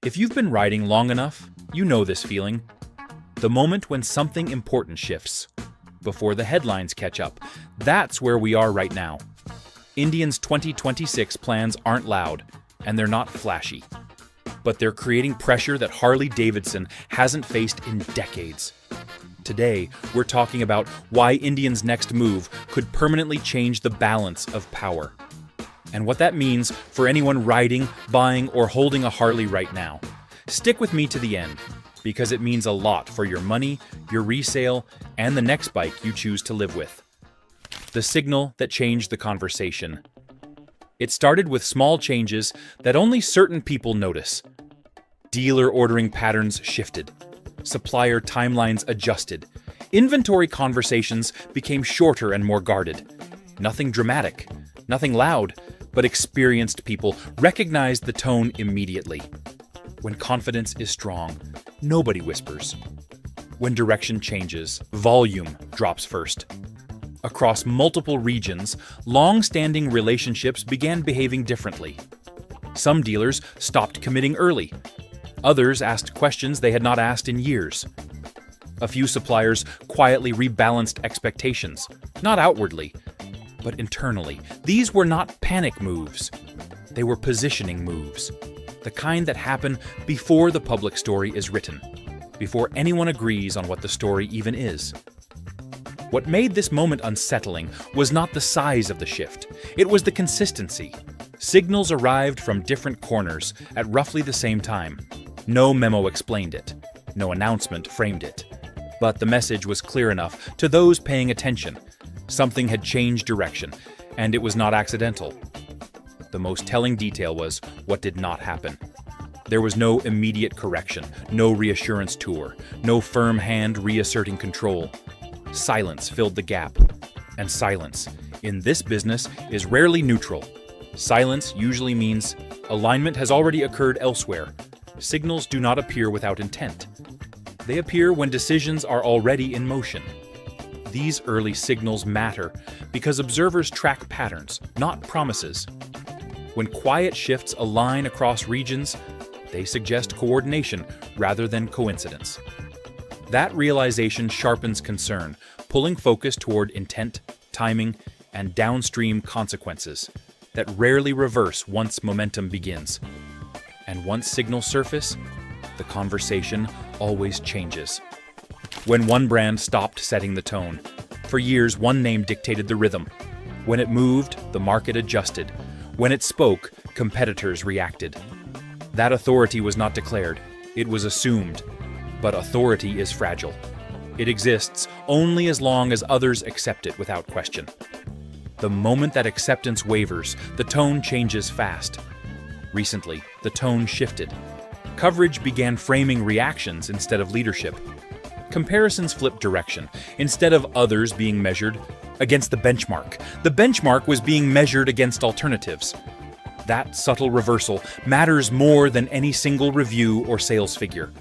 If you've been riding long enough, you know this feeling. The moment when something important shifts. Before the headlines catch up. That's where we are right now. Indians' 2026 plans aren't loud, and they're not flashy. But they're creating pressure that Harley-Davidson hasn't faced in decades. Today, we're talking about why Indians' next move could permanently change the balance of power. And what that means for anyone riding, buying, or holding a Harley right now. Stick with me to the end, because it means a lot for your money, your resale, and the next bike you choose to live with. The signal that changed the conversation. It started with small changes that only certain people notice. Dealer ordering patterns shifted. Supplier timelines adjusted. Inventory conversations became shorter and more guarded. Nothing dramatic, nothing loud, but experienced people recognized the tone immediately. When confidence is strong, nobody whispers. When direction changes, volume drops first. Across multiple regions, long-standing relationships began behaving differently. Some dealers stopped committing early. Others asked questions they had not asked in years. A few suppliers quietly rebalanced expectations, not outwardly, but internally. These were not panic moves. They were positioning moves. The kind that happen before the public story is written, before anyone agrees on what the story even is. What made this moment unsettling was not the size of the shift, it was the consistency. Signals arrived from different corners at roughly the same time. No memo explained it, no announcement framed it. But the message was clear enough to those paying attention. Something had changed direction, and it was not accidental. The most telling detail was what did not happen. There was no immediate correction, no reassurance tour, no firm hand reasserting control. Silence filled the gap. And silence, in this business, is rarely neutral. Silence usually means alignment has already occurred elsewhere. Signals do not appear without intent. They appear when decisions are already in motion. These early signals matter because observers track patterns, not promises. When quiet shifts align across regions, they suggest coordination rather than coincidence. That realization sharpens concern, pulling focus toward intent, timing, and downstream consequences that rarely reverse once momentum begins. And once signals surface, the conversation always changes. When one brand stopped setting the tone, for years one name dictated the rhythm. When it moved, the market adjusted. When it spoke, competitors reacted. That authority was not declared, it was assumed. But authority is fragile. It exists only as long as others accept it without question. The moment that acceptance wavers, the tone changes fast. Recently, the tone shifted. Coverage began framing reactions instead of leadership. Comparisons flipped direction. Instead of others being measured against the benchmark was being measured against alternatives. That subtle reversal matters more than any single review or sales figure.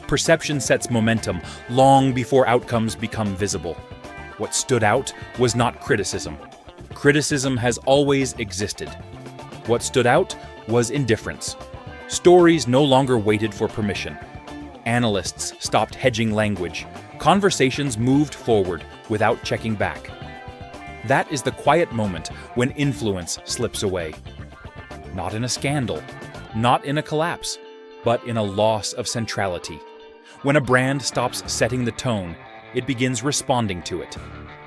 Perception sets momentum long before outcomes become visible. What stood out was not criticism. Criticism has always existed. What stood out was indifference. Stories no longer waited for permission. Analysts stopped hedging language. Conversations moved forward without checking back. That is the quiet moment when influence slips away. Not in a scandal, not in a collapse, but in a loss of centrality. When a brand stops setting the tone, it begins responding to it.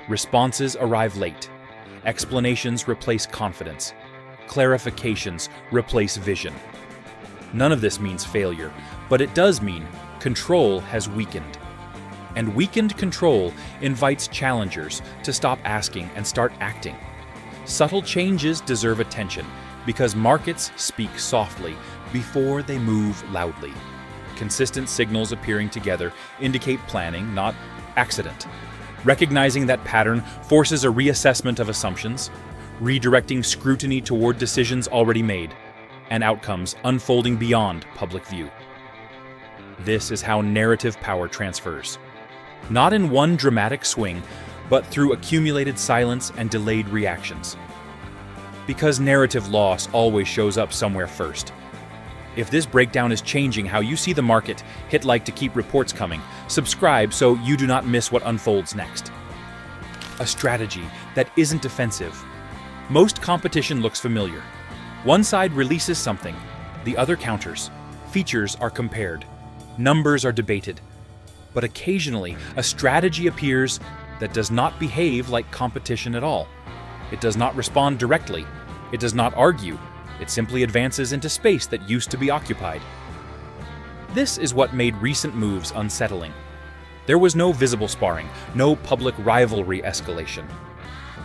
Responses arrive late. Explanations replace confidence. Clarifications replace vision. None of this means failure, but it does mean control has weakened. And weakened control invites challengers to stop asking and start acting. Subtle changes deserve attention because markets speak softly before they move loudly. Consistent signals appearing together indicate planning, not accident. Recognizing that pattern forces a reassessment of assumptions, redirecting scrutiny toward decisions already made, and outcomes unfolding beyond public view. This is how narrative power transfers. Not in one dramatic swing, but through accumulated silence and delayed reactions. Because narrative loss always shows up somewhere first. If this breakdown is changing how you see the market, hit like to keep reports coming. Subscribe so you do not miss what unfolds next. A strategy that isn't defensive. Most competition looks familiar. One side releases something, the other counters. Features are compared. Numbers are debated. But occasionally, a strategy appears that does not behave like competition at all. It does not respond directly. It does not argue. It simply advances into space that used to be occupied. This is what made recent moves unsettling. There was no visible sparring, no public rivalry escalation.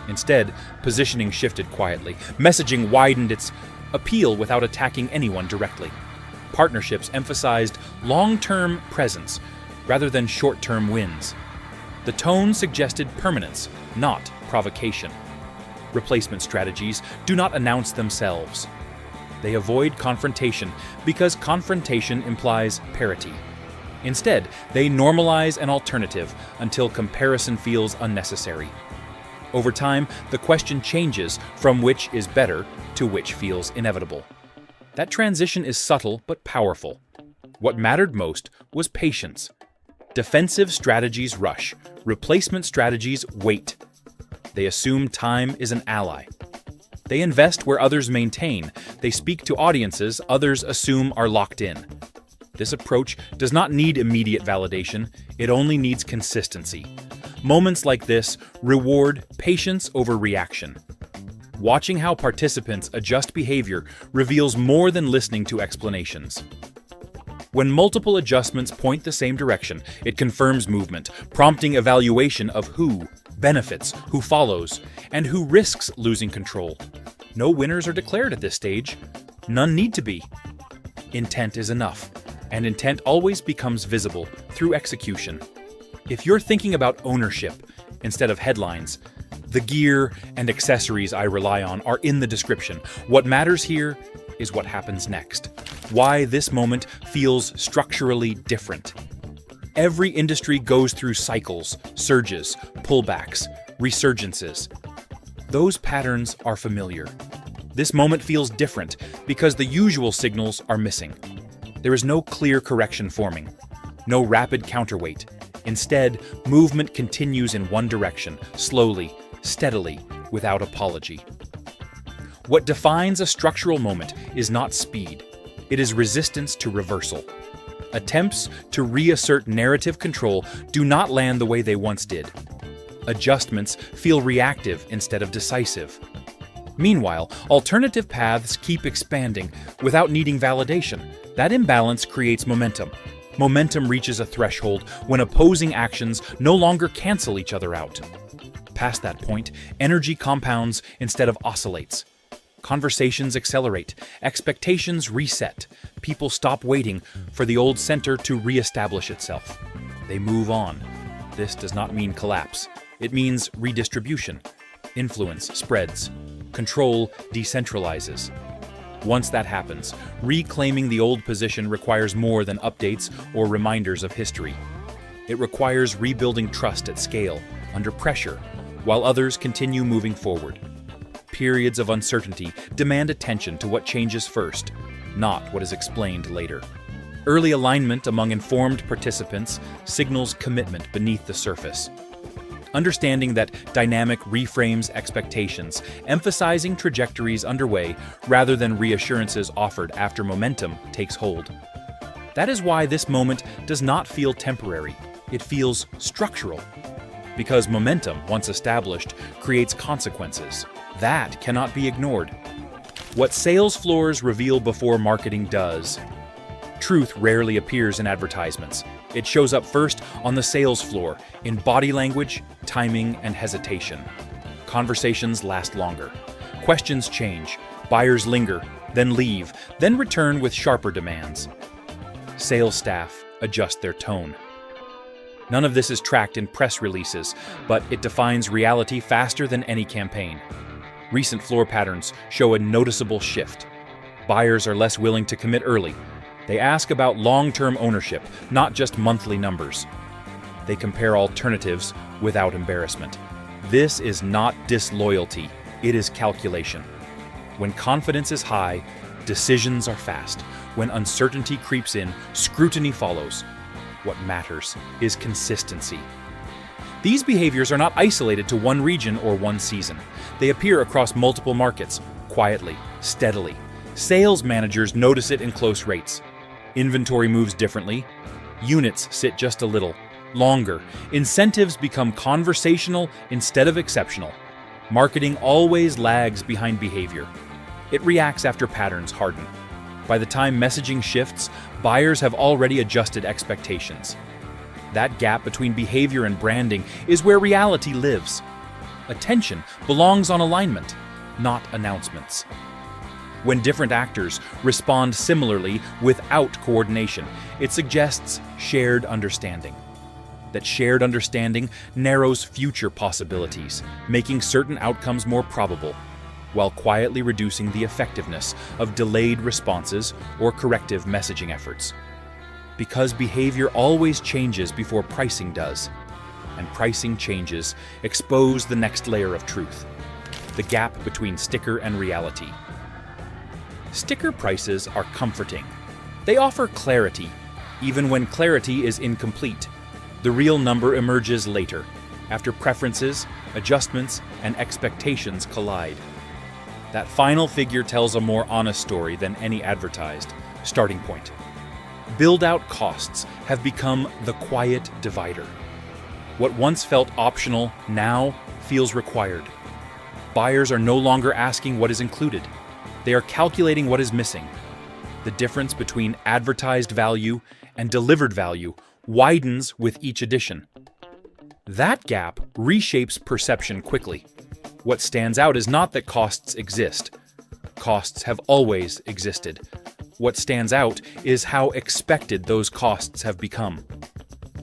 Instead, positioning shifted quietly. Messaging widened its appeal without attacking anyone directly. Partnerships emphasized long-term presence rather than short-term wins. The tone suggested permanence, not provocation. Replacement strategies do not announce themselves. They avoid confrontation because confrontation implies parity. Instead, they normalize an alternative until comparison feels unnecessary. Over time, the question changes from which is better to which feels inevitable. That transition is subtle but powerful. What mattered most was patience. Defensive strategies rush. Replacement strategies wait. They assume time is an ally. They invest where others maintain. They speak to audiences others assume are locked in. This approach does not need immediate validation. It only needs consistency. Moments like this reward patience over reaction. Watching how participants adjust behavior reveals more than listening to explanations. When multiple adjustments point the same direction, it confirms movement, prompting evaluation of who benefits, who follows, and who risks losing control. No winners are declared at this stage. None need to be. Intent is enough, and intent always becomes visible through execution. If you're thinking about ownership instead of headlines, the gear and accessories I rely on are in the description. What matters here is what happens next. Why this moment feels structurally different. Every industry goes through cycles, surges, pullbacks, resurgences. Those patterns are familiar. This moment feels different because the usual signals are missing. There is no clear correction forming, no rapid counterweight. Instead, movement continues in one direction, slowly, steadily, without apology. What defines a structural moment is not speed. It is resistance to reversal. Attempts to reassert narrative control do not land the way they once did. Adjustments feel reactive instead of decisive. Meanwhile, alternative paths keep expanding without needing validation. That imbalance creates momentum. Momentum reaches a threshold when opposing actions no longer cancel each other out. Past that point, energy compounds instead of oscillates. Conversations accelerate, expectations reset. People stop waiting for the old center to reestablish itself. They move on. This does not mean collapse. It means redistribution. Influence spreads. Control decentralizes. Once that happens, reclaiming the old position requires more than updates or reminders of history. It requires rebuilding trust at scale, under pressure, while others continue moving forward. Periods of uncertainty demand attention to what changes first, not what is explained later. Early alignment among informed participants signals commitment beneath the surface. Understanding that dynamic reframes expectations, emphasizing trajectories underway rather than reassurances offered after momentum takes hold. That is why this moment does not feel temporary. It feels structural. Because momentum, once established, creates consequences. That cannot be ignored. What sales floors reveal before marketing does. Truth rarely appears in advertisements. It shows up first on the sales floor, in body language, timing, and hesitation. Conversations last longer. Questions change. Buyers linger, then leave, then return with sharper demands. Sales staff adjust their tone. None of this is tracked in press releases, but it defines reality faster than any campaign. Recent floor patterns show a noticeable shift. Buyers are less willing to commit early. They ask about long-term ownership, not just monthly numbers. They compare alternatives without embarrassment. This is not disloyalty, it is calculation. When confidence is high, decisions are fast. When uncertainty creeps in, scrutiny follows. What matters is consistency. These behaviors are not isolated to one region or one season. They appear across multiple markets, quietly, steadily. Sales managers notice it in close rates. Inventory moves differently. Units sit just a little longer. Incentives become conversational instead of exceptional. Marketing always lags behind behavior. It reacts after patterns harden. By the time messaging shifts, buyers have already adjusted expectations. That gap between behavior and branding is where reality lives. Attention belongs on alignment, not announcements. When different actors respond similarly without coordination, it suggests shared understanding. That shared understanding narrows future possibilities, making certain outcomes more probable, while quietly reducing the effectiveness of delayed responses or corrective messaging efforts. Because behavior always changes before pricing does, and pricing changes expose the next layer of truth, the gap between sticker and reality. Sticker prices are comforting. They offer clarity, even when clarity is incomplete. The real number emerges later, after preferences, adjustments, and expectations collide. That final figure tells a more honest story than any advertised starting point. Build-out costs have become the quiet divider. What once felt optional now feels required. Buyers are no longer asking what is included. They are calculating what is missing. The difference between advertised value and delivered value widens with each addition. That gap reshapes perception quickly. What stands out is not that costs exist. Costs have always existed. What stands out is how expected those costs have become.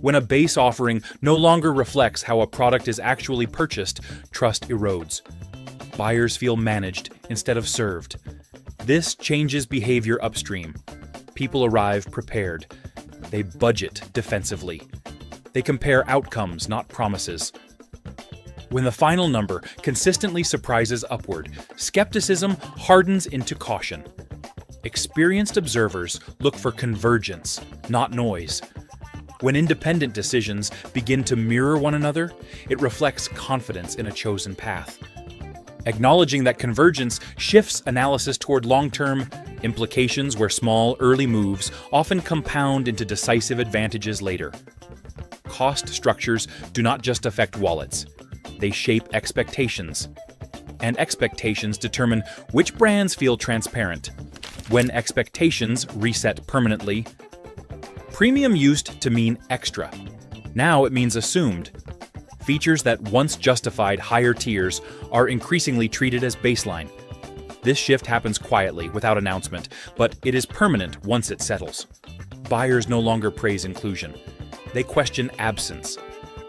When a base offering no longer reflects how a product is actually purchased, trust erodes. Buyers feel managed instead of served. This changes behavior upstream. People arrive prepared. They budget defensively. They compare outcomes, not promises. When the final number consistently surprises upward, skepticism hardens into caution. Experienced observers look for convergence, not noise. When independent decisions begin to mirror one another, it reflects confidence in a chosen path. Acknowledging that convergence shifts analysis toward long-term implications where small, early moves often compound into decisive advantages later. Cost structures do not just affect wallets. They shape expectations. And expectations determine which brands feel transparent. When expectations reset permanently, premium used to mean extra. Now it means assumed. Features that once justified higher tiers are increasingly treated as baseline. This shift happens quietly, without announcement, but it is permanent once it settles. Buyers no longer praise inclusion. They question absence.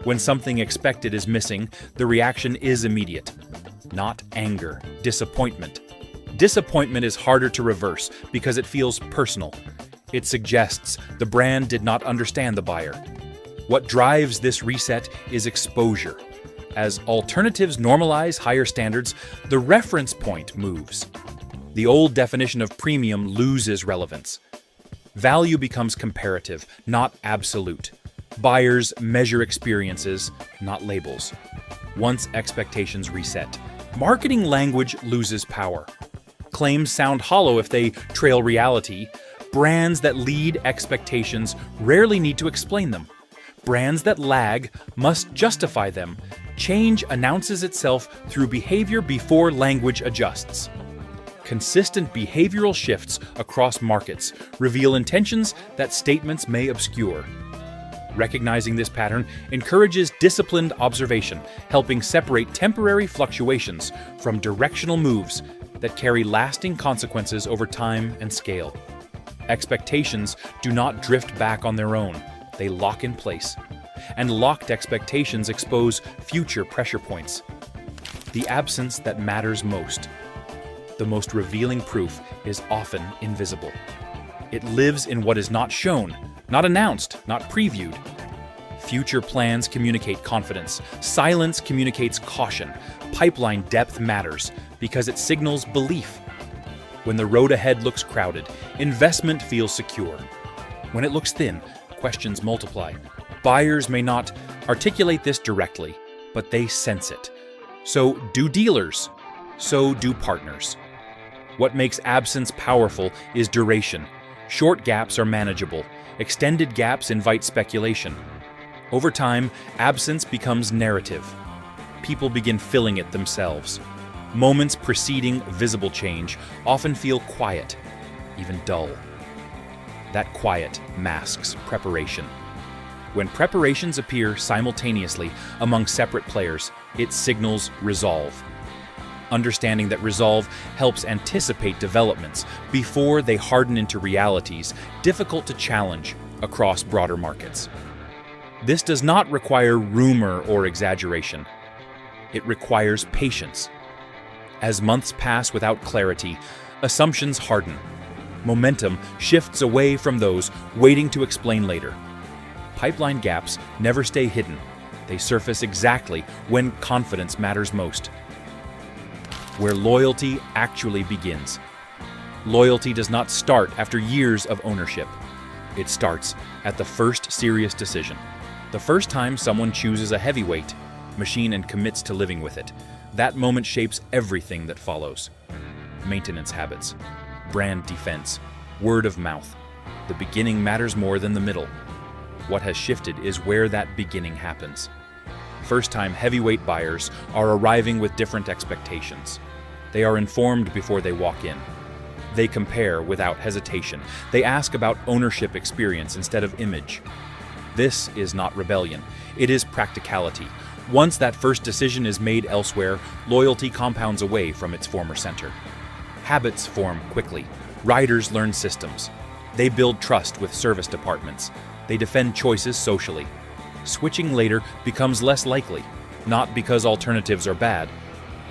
When something expected is missing, the reaction is immediate. Not anger, disappointment. Disappointment is harder to reverse because it feels personal. It suggests the brand did not understand the buyer. What drives this reset is exposure. As alternatives normalize higher standards, the reference point moves. The old definition of premium loses relevance. Value becomes comparative, not absolute. Buyers measure experiences, not labels. Once expectations reset, marketing language loses power. Claims sound hollow if they trail reality. Brands that lead expectations rarely need to explain them. Brands that lag must justify them. Change announces itself through behavior before language adjusts. Consistent behavioral shifts across markets reveal intentions that statements may obscure. Recognizing this pattern encourages disciplined observation, helping separate temporary fluctuations from directional moves that carry lasting consequences over time and scale. Expectations do not drift back on their own. They lock in place. And locked expectations expose future pressure points. The absence that matters most. The most revealing proof is often invisible. It lives in what is not shown, not announced, not previewed. Future plans communicate confidence. Silence communicates caution. Pipeline depth matters because it signals belief. When the road ahead looks crowded, investment feels secure. When it looks thin, questions multiply. Buyers may not articulate this directly, but they sense it. So do dealers. So do partners. What makes absence powerful is duration. Short gaps are manageable. Extended gaps invite speculation. Over time, absence becomes narrative. People begin filling it themselves. Moments preceding visible change often feel quiet, even dull. That quiet masks preparation. When preparations appear simultaneously among separate players, it signals resolve. Understanding that resolve helps anticipate developments before they harden into realities difficult to challenge across broader markets. This does not require rumor or exaggeration. It requires patience. As months pass without clarity, assumptions harden. Momentum shifts away from those waiting to explain later. Pipeline gaps never stay hidden. They surface exactly when confidence matters most. Where loyalty actually begins. Loyalty does not start after years of ownership. It starts at the first serious decision. The first time someone chooses a heavyweight machine and commits to living with it. That moment shapes everything that follows. Maintenance habits, brand defense, word of mouth. The beginning matters more than the middle. What has shifted is where that beginning happens. First-time heavyweight buyers are arriving with different expectations. They are informed before they walk in. They compare without hesitation. They ask about ownership experience instead of image. This is not rebellion. It is practicality. Once that first decision is made elsewhere, loyalty compounds away from its former center. Habits form quickly. Riders learn systems. They build trust with service departments. They defend choices socially. Switching later becomes less likely, not because alternatives are bad,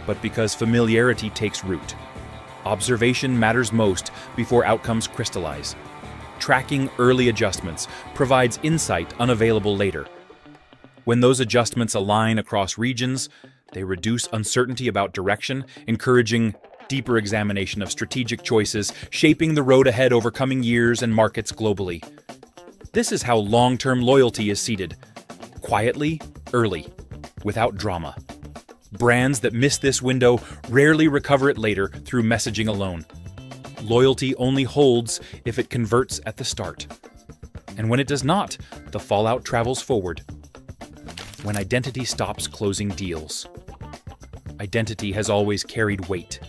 but because familiarity takes root. Observation matters most before outcomes crystallize. Tracking early adjustments provides insight unavailable later. When those adjustments align across regions, they reduce uncertainty about direction, encouraging deeper examination of strategic choices, shaping the road ahead over coming years and markets globally. This is how long-term loyalty is seeded. Quietly, early, without drama. Brands that miss this window rarely recover it later through messaging alone. Loyalty only holds if it converts at the start. And when it does not, the fallout travels forward. When identity stops closing deals. Identity has always carried weight.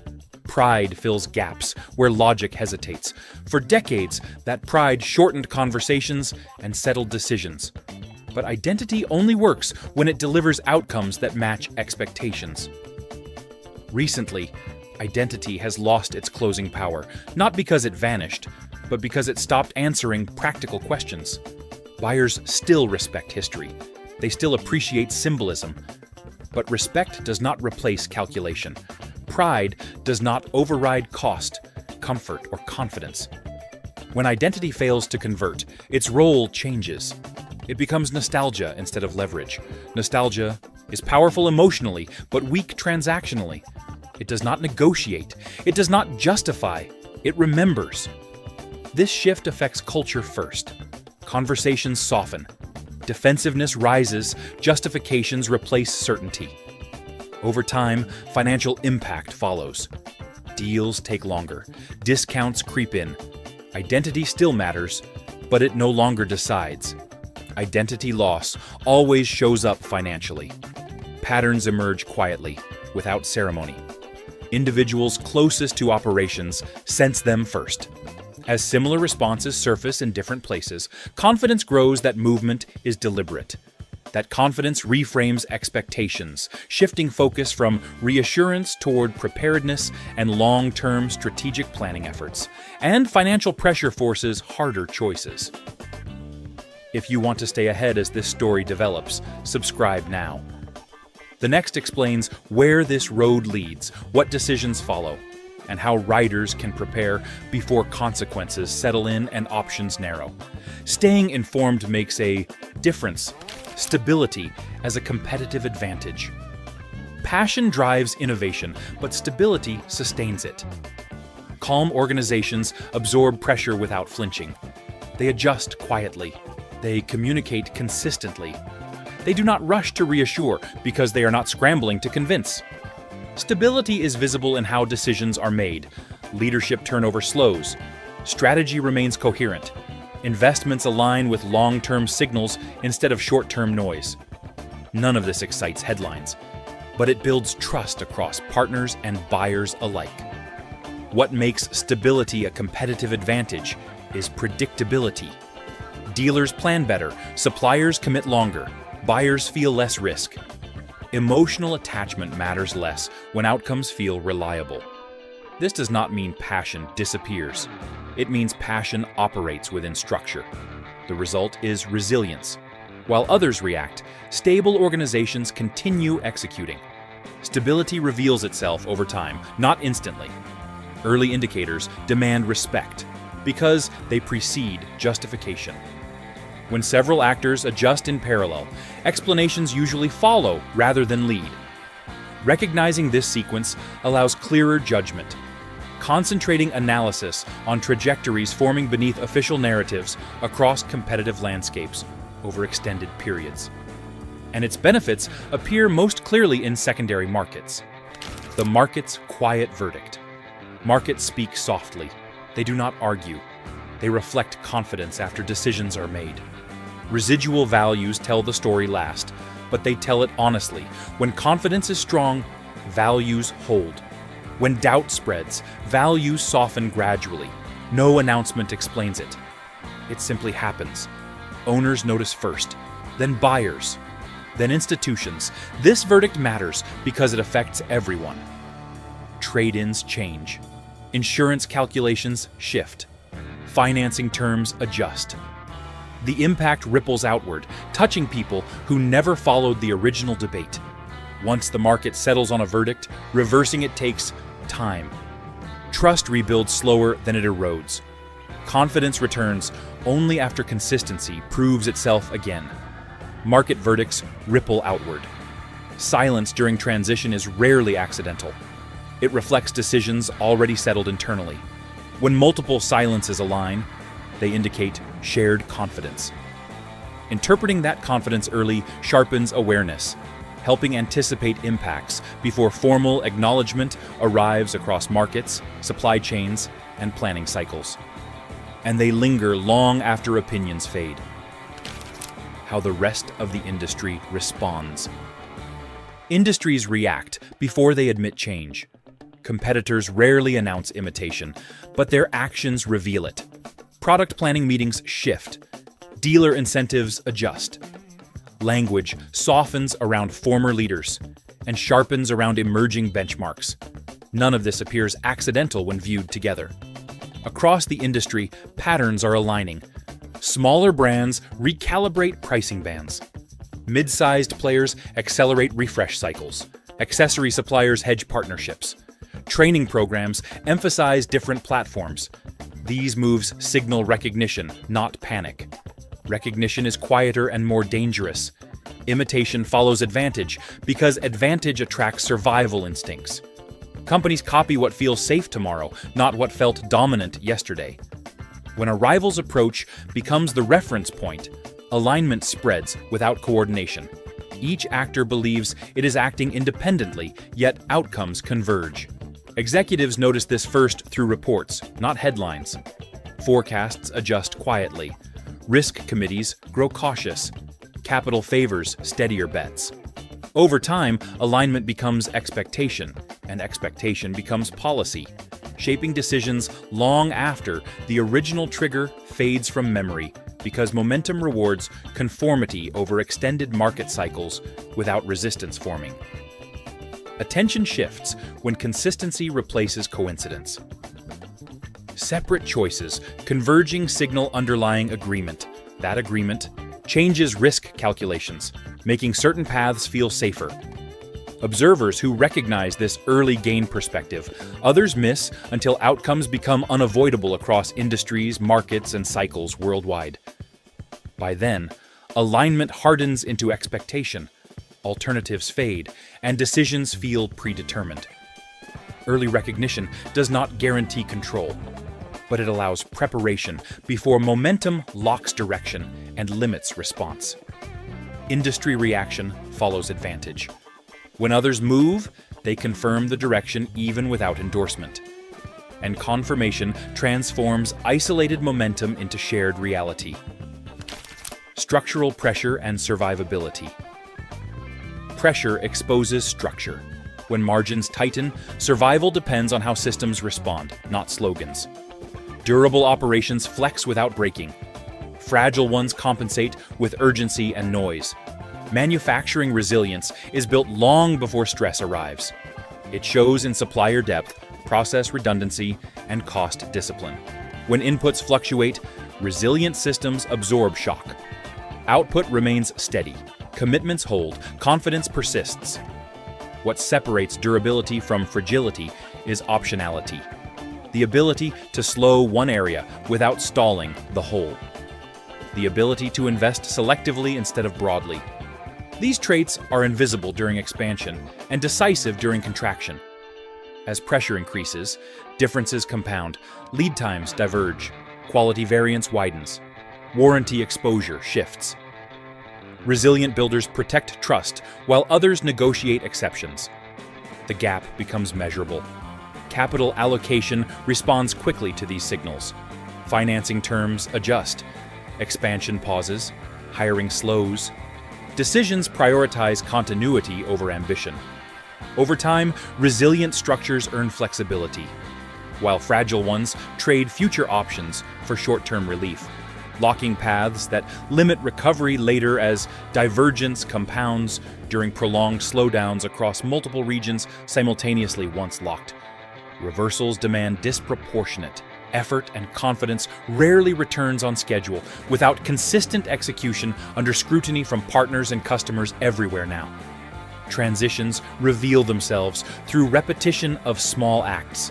Pride fills gaps where logic hesitates. For decades, that pride shortened conversations and settled decisions. But identity only works when it delivers outcomes that match expectations. Recently, identity has lost its closing power, not because it vanished, but because it stopped answering practical questions. Buyers still respect history. They still appreciate symbolism. But respect does not replace calculation. Pride does not override cost, comfort, or confidence. When identity fails to convert, its role changes. It becomes nostalgia instead of leverage. Nostalgia is powerful emotionally, but weak transactionally. It does not negotiate. It does not justify. It remembers. This shift affects culture first. Conversations soften. Defensiveness rises. Justifications replace certainty. Over time, financial impact follows. Deals take longer. Discounts creep in. Identity still matters, but it no longer decides. Identity loss always shows up financially. Patterns emerge quietly, without ceremony. Individuals closest to operations sense them first. As similar responses surface in different places, confidence grows that movement is deliberate. That confidence reframes expectations, shifting focus from reassurance toward preparedness and long-term strategic planning efforts. And financial pressure forces harder choices. If you want to stay ahead as this story develops, subscribe now. The next explains where this road leads, what decisions follow, and how riders can prepare before consequences settle in and options narrow. Staying informed makes a difference. Stability as a competitive advantage. Passion drives innovation, but stability sustains it. Calm organizations absorb pressure without flinching. They adjust quietly. They communicate consistently. They do not rush to reassure because they are not scrambling to convince. Stability is visible in how decisions are made. Leadership turnover slows. Strategy remains coherent. Investments align with long-term signals instead of short-term noise. None of this excites headlines, but it builds trust across partners and buyers alike. What makes stability a competitive advantage is predictability. Dealers plan better, suppliers commit longer, buyers feel less risk. Emotional attachment matters less when outcomes feel reliable. This does not mean passion disappears. It means passion operates within structure. The result is resilience. While others react, stable organizations continue executing. Stability reveals itself over time, not instantly. Early indicators demand respect because they precede justification. When several actors adjust in parallel, explanations usually follow rather than lead. Recognizing this sequence allows clearer judgment. Concentrating analysis on trajectories forming beneath official narratives across competitive landscapes over extended periods. And its benefits appear most clearly in secondary markets. The market's quiet verdict. Markets speak softly. They do not argue. They reflect confidence after decisions are made. Residual values tell the story last, but they tell it honestly. When confidence is strong, values hold. When doubt spreads, values soften gradually. No announcement explains it. It simply happens. Owners notice first, then buyers, then institutions. This verdict matters because it affects everyone. Trade-ins change. Insurance calculations shift. Financing terms adjust. The impact ripples outward, touching people who never followed the original debate. Once the market settles on a verdict, reversing it takes time. Trust rebuilds slower than it erodes. Confidence returns only after consistency proves itself again. Market verdicts ripple outward. Silence during transition is rarely accidental. It reflects decisions already settled internally. When multiple silences align, they indicate shared confidence. Interpreting that confidence early sharpens awareness, helping anticipate impacts before formal acknowledgement arrives across markets, supply chains, and planning cycles. And they linger long after opinions fade. How the rest of the industry responds. Industries react before they admit change. Competitors rarely announce imitation, but their actions reveal it. Product planning meetings shift. Dealer incentives adjust. Language softens around former leaders and sharpens around emerging benchmarks. None of this appears accidental when viewed together. Across the industry, patterns are aligning. Smaller brands recalibrate pricing bands. Mid-sized players accelerate refresh cycles. Accessory suppliers hedge partnerships. Training programs emphasize different platforms. These moves signal recognition, not panic. Recognition is quieter and more dangerous. Imitation follows advantage because advantage attracts survival instincts. Companies copy what feels safe tomorrow, not what felt dominant yesterday. When a rival's approach becomes the reference point, alignment spreads without coordination. Each actor believes it is acting independently, yet outcomes converge. Executives notice this first through reports, not headlines. Forecasts adjust quietly. Risk committees grow cautious. Capital favors steadier bets. Over time, alignment becomes expectation, and expectation becomes policy, shaping decisions long after the original trigger fades from memory because momentum rewards conformity over extended market cycles without resistance forming. Attention shifts when consistency replaces coincidence. Separate choices, converging signal underlying agreement. That agreement changes risk calculations, making certain paths feel safer. Observers who recognize this early gain perspective, others miss until outcomes become unavoidable across industries, markets, and cycles worldwide. By then, alignment hardens into expectation. Alternatives fade, and decisions feel predetermined. Early recognition does not guarantee control, but it allows preparation before momentum locks direction and limits response. Industry reaction follows advantage. When others move, they confirm the direction even without endorsement. And confirmation transforms isolated momentum into shared reality. Structural pressure and survivability. Pressure exposes structure. When margins tighten, survival depends on how systems respond, not slogans. Durable operations flex without breaking. Fragile ones compensate with urgency and noise. Manufacturing resilience is built long before stress arrives. It shows in supplier depth, process redundancy, and cost discipline. When inputs fluctuate, resilient systems absorb shock. Output remains steady. Commitments hold. Confidence persists. What separates durability from fragility is optionality. The ability to slow one area without stalling the whole. The ability to invest selectively instead of broadly. These traits are invisible during expansion and decisive during contraction. As pressure increases, differences compound, lead times diverge, quality variance widens, warranty exposure shifts. Resilient builders protect trust while others negotiate exceptions. The gap becomes measurable. Capital allocation responds quickly to these signals. Financing terms adjust. Expansion pauses. Hiring slows. Decisions prioritize continuity over ambition. Over time, resilient structures earn flexibility, while fragile ones trade future options for short-term relief, locking paths that limit recovery later as divergence compounds during prolonged slowdowns across multiple regions simultaneously once locked. Reversals demand disproportionate effort, and confidence rarely returns on schedule without consistent execution under scrutiny from partners and customers everywhere now. Transitions reveal themselves through repetition of small acts.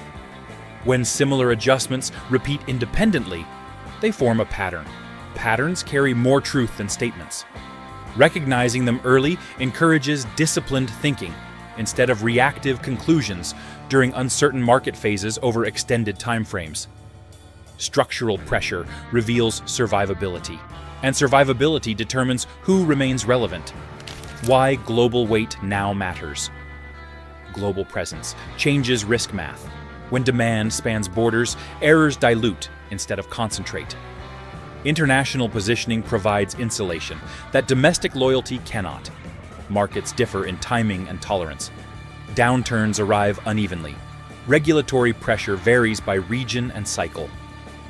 When similar adjustments repeat independently, they form a pattern. Patterns carry more truth than statements. Recognizing them early encourages disciplined thinking instead of reactive conclusions during uncertain market phases over extended timeframes. Structural pressure reveals survivability, and survivability determines who remains relevant. Why global weight now matters. Global presence changes risk math. When demand spans borders, errors dilute instead of concentrate. International positioning provides insulation that domestic loyalty cannot. Markets differ in timing and tolerance. Downturns arrive unevenly. Regulatory pressure varies by region and cycle.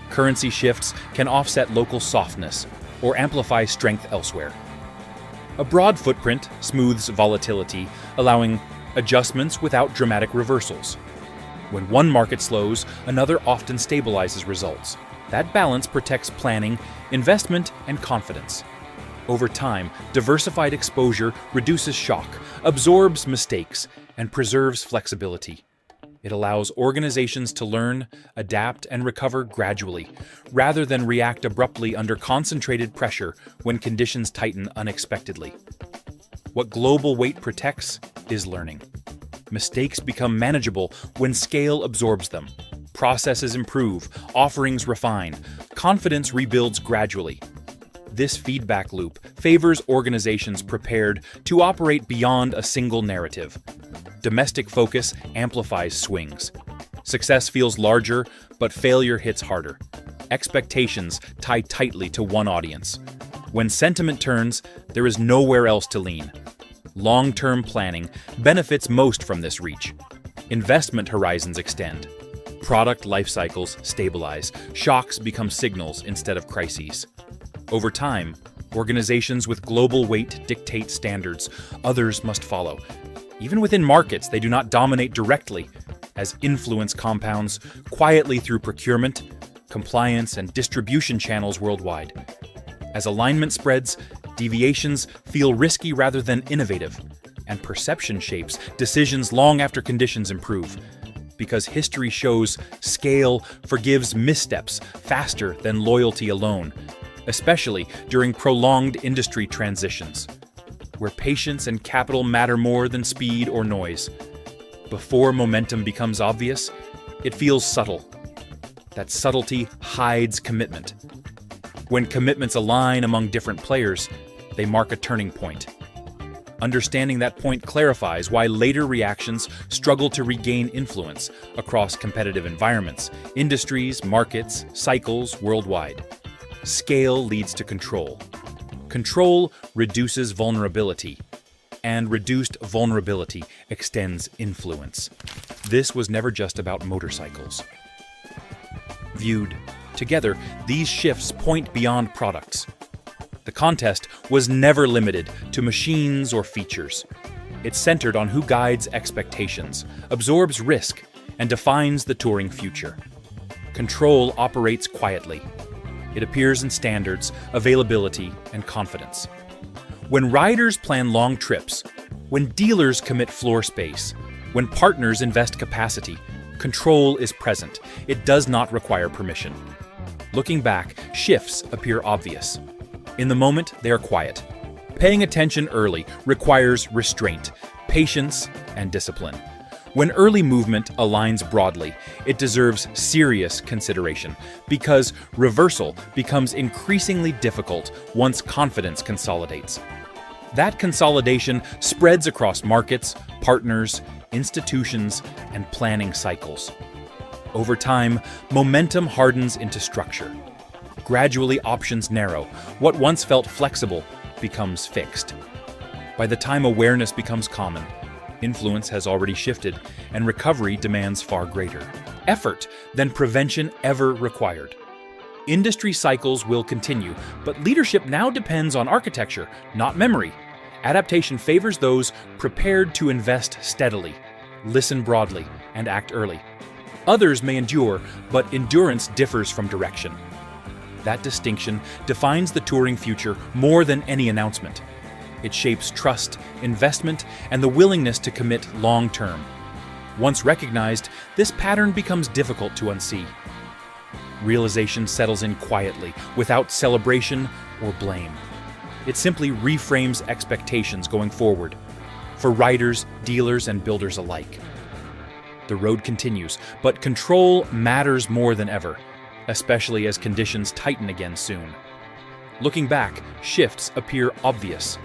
Currency shifts can offset local softness or amplify strength elsewhere. A broad footprint smooths volatility, allowing adjustments without dramatic reversals. When one market slows, another often stabilizes results. That balance protects planning, investment, and confidence. Over time, diversified exposure reduces shock, absorbs mistakes, and preserves flexibility. It allows organizations to learn, adapt, and recover gradually, rather than react abruptly under concentrated pressure when conditions tighten unexpectedly. What global weight protects is learning. Mistakes become manageable when scale absorbs them. Processes improve, offerings refine, confidence rebuilds gradually. This feedback loop favors organizations prepared to operate beyond a single narrative. Domestic focus amplifies swings. Success feels larger, but failure hits harder. Expectations tie tightly to one audience. When sentiment turns, there is nowhere else to lean. Long-term planning benefits most from this reach. Investment horizons extend. Product life cycles stabilize. Shocks become signals instead of crises. Over time, organizations with global weight dictate standards. Others must follow. Even within markets, they do not dominate directly, as influence compounds quietly through procurement, compliance, and distribution channels worldwide. As alignment spreads, deviations feel risky rather than innovative, and perception shapes decisions long after conditions improve. Because history shows scale forgives missteps faster than loyalty alone, especially during prolonged industry transitions, where patience and capital matter more than speed or noise. Before momentum becomes obvious, it feels subtle. That subtlety hides commitment. When commitments align among different players, they mark a turning point. Understanding that point clarifies why later reactions struggle to regain influence across competitive environments, industries, markets, cycles worldwide. Scale leads to control. Control reduces vulnerability, and reduced vulnerability extends influence. This was never just about motorcycles. Viewed together, these shifts point beyond products. The contest was never limited to machines or features. It centered on who guides expectations, absorbs risk, and defines the touring future. Control operates quietly. It appears in standards, availability, and confidence. When riders plan long trips, when dealers commit floor space, when partners invest capacity, control is present. It does not require permission. Looking back, shifts appear obvious. In the moment, they are quiet. Paying attention early requires restraint, patience, and discipline. When early movement aligns broadly, it deserves serious consideration because reversal becomes increasingly difficult once confidence consolidates. That consolidation spreads across markets, partners, institutions, and planning cycles. Over time, momentum hardens into structure. Gradually, options narrow. What once felt flexible becomes fixed. By the time awareness becomes common, influence has already shifted, and recovery demands far greater effort than prevention ever required. Industry cycles will continue, but leadership now depends on architecture, not memory. Adaptation favors those prepared to invest steadily, listen broadly, and act early. Others may endure, but endurance differs from direction. That distinction defines the touring future more than any announcement. It shapes trust, investment, and the willingness to commit long-term. Once recognized, this pattern becomes difficult to unsee. Realization settles in quietly, without celebration or blame. It simply reframes expectations going forward, for riders, dealers, and builders alike. The road continues, but control matters more than ever, especially as conditions tighten again soon. Looking back, shifts appear obvious.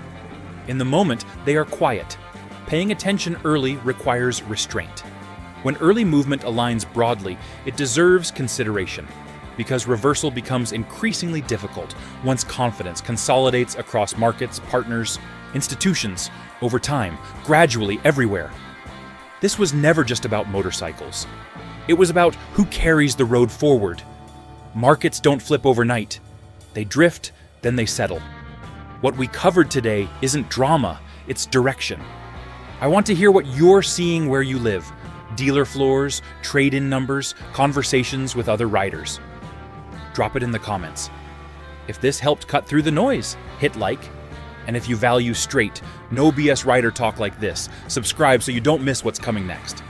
In the moment, they are quiet. Paying attention early requires restraint. When early movement aligns broadly, it deserves consideration, because reversal becomes increasingly difficult once confidence consolidates across markets, partners, institutions, over time, gradually everywhere. This was never just about motorcycles. It was about who carries the road forward. Markets don't flip overnight. They drift, then they settle. What we covered today isn't drama, it's direction. I want to hear what you're seeing where you live. Dealer floors, trade-in numbers, conversations with other riders. Drop it in the comments. If this helped cut through the noise, hit like. And if you value straight, no BS rider talk like this, subscribe so you don't miss what's coming next.